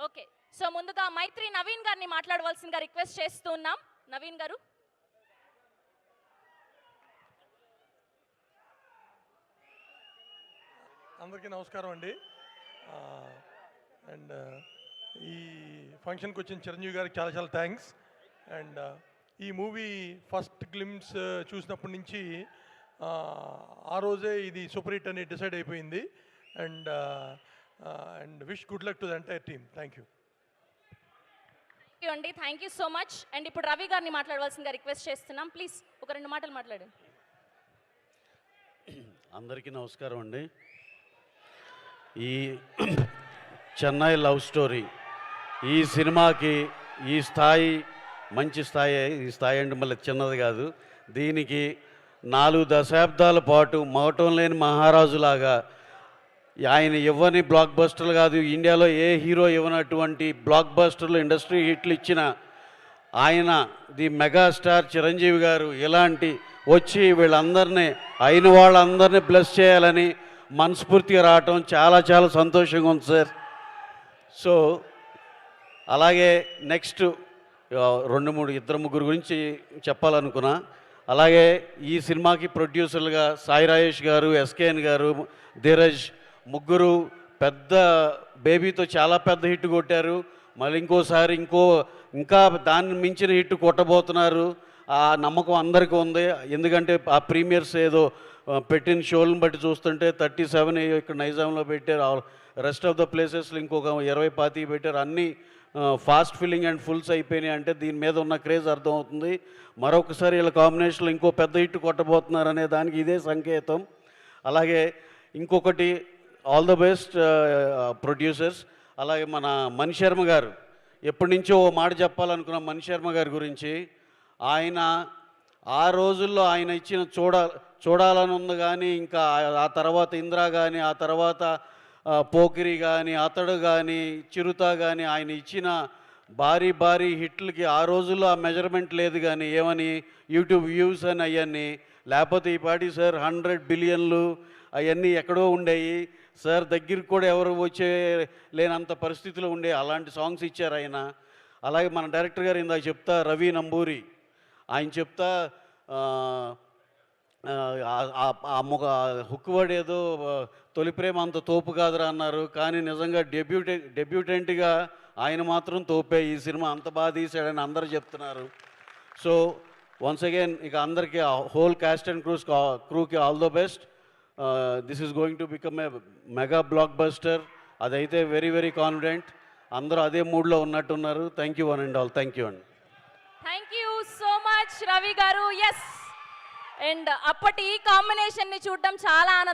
Okay. So ముందుగా మైత్రి నవీన్ గారిని మాట్లాడవలసిందిగా రిక్వెస్ట్ చేస్తున్నాం. నవీన్ గారు. అందరికీ నమస్కారం అండి. అండ్ ఈ ఫంక్షన్కి వచ్చిన చిరంజీవి గారికి చాలా చాలా థ్యాంక్స్. అండ్ ఈ మూవీ ఫస్ట్ గ్లిమ్స్ చూసినప్పటి నుంచి ఆ రోజే ఇది సూపర్ హిట్ అని డిసైడ్ అయిపోయింది. And and wish good luck to the entire team. Thank you అండి. Thank you so much. And ఇప్పుడు రవి గారిని మాట్లాడవలసిందిగా రిక్వెస్ట్ చేస్తున్నాం. ప్లీజ్ ఒక 2 మాటలు మాట్లాడండి. అందరికీ నమస్కారం అండి. ఈ చెన్నై లవ్ స్టోరీ ఈ సినిమాకి ఈ స్థాయి మంచి స్థాయి. ఈ స్థాయి అంటే మళ్ళీ చిన్నది కాదు. దీనికి 4 దశాబ్దాల పాటు మగటం లేని మహారాజులాగా ఆయన ఇవ్వని బ్లాక్ బస్టర్లు కాదు, ఇండియాలో ఏ హీరో ఇవ్వనటువంటి బ్లాక్ బస్టర్లు ఇండస్ట్రీ హిట్లు ఇచ్చిన ఆయన ది మెగాస్టార్ చిరంజీవి గారు ఇలాంటి వచ్చి వీళ్ళందరినీ అయిన వాళ్ళందరినీ బ్లెస్ చేయాలని మనస్ఫూర్తిగా రావటం చాలా చాలా సంతోషంగా ఉంది సార్. సో అలాగే నెక్స్ట్ 2-3 గురించి చెప్పాలనుకున్నా. అలాగే ఈ సినిమాకి ప్రొడ్యూసర్లుగా సాయి రాజేష్ గారు, ఎస్కేఎన్ గారు, ధీరజ్ ముగ్గురు పెద్ద బేబీతో చాలా పెద్ద హిట్ కొట్టారు. మళ్ళీ ఇంకోసారి ఇంకా దాన్ని మించిన హిట్ కొట్టబోతున్నారు. ఆ నమ్మకం అందరికీ ఉంది. ఎందుకంటే ఆ ప్రీమియర్స్ ఏదో పెట్టిన షోలను బట్టి చూస్తుంటే 37 ఇక్కడ నైజాంలో పెట్టారు. రెస్ట్ ఆఫ్ ద ప్లేసెస్లో ఇంకొక 20-25 పెట్టారు. అన్నీ ఫాస్ట్ ఫిల్లింగ్ అండ్ ఫుల్స్ అయిపోయినాయి. అంటే దీని మీద ఉన్న క్రేజ్ అర్థమవుతుంది. మరొకసారి వీళ్ళ కాంబినేషన్లో ఇంకో పెద్ద హిట్ కొట్టబోతున్నారు అనే దానికి ఇదే సంకేతం. అలాగే ఇంకొకటి ఆల్ ద బెస్ట్ ప్రొడ్యూసర్స్. అలాగే మన మణి శర్మ గారు ఎప్పటి నుంచో ఓ మాట చెప్పాలనుకున్న మణి శర్మ గారి గురించి. ఆయన ఆ రోజుల్లో ఆయన ఇచ్చిన చూడాలని ఉంది కానీ ఇంకా ఆ తర్వాత ఇందిరా కానీ ఆ తర్వాత పోకిరి కానీ అతడు కానీ చిరుత కానీ ఆయన ఇచ్చిన భారీ భారీ హిట్లకి ఆ రోజుల్లో ఆ మెజర్మెంట్ లేదు. కానీ ఏమని యూట్యూబ్ వ్యూస్ అని అవన్నీ, లేకపోతే ఈ పాటి సార్ 100 బిలియన్లు అవన్నీ ఎక్కడో ఉండేవి సార్. దగ్గరికి కూడా ఎవరు వచ్చే లేనంత పరిస్థితిలో ఉండే అలాంటి సాంగ్స్ ఇచ్చారు ఆయన. అలాగే మన డైరెక్టర్ గారు ఇందాక చెప్తా రవి నంబూరి ఆయన చెప్తా హుక్కువర్డ్ ఏదో తొలి ప్రేమ అంత తోపు కాదురా అన్నారు. కానీ నిజంగా డెబ్యూటెంట్గా ఆయన మాత్రం తోపే. ఈ సినిమా అంత బాగా తీసాడని అందరూ చెప్తున్నారు. సో వన్స్ అగైన్ ఇక అందరికీ హోల్ కాస్ట్ అండ్ క్రూకి all the best. This is going to become a mega blockbuster. అదైతే వెరీ వెరీ కాన్ఫిడెంట్. అందరూ అదే మూడ్లో ఉన్నట్టున్నారు. Thank you one and all. Thank you అండి. Thank you so much Ravi గారు. ఎస్. అండ్ అప్పటి ఈ కాంబినేషన్ని చూడడం చాలా ఆనందం.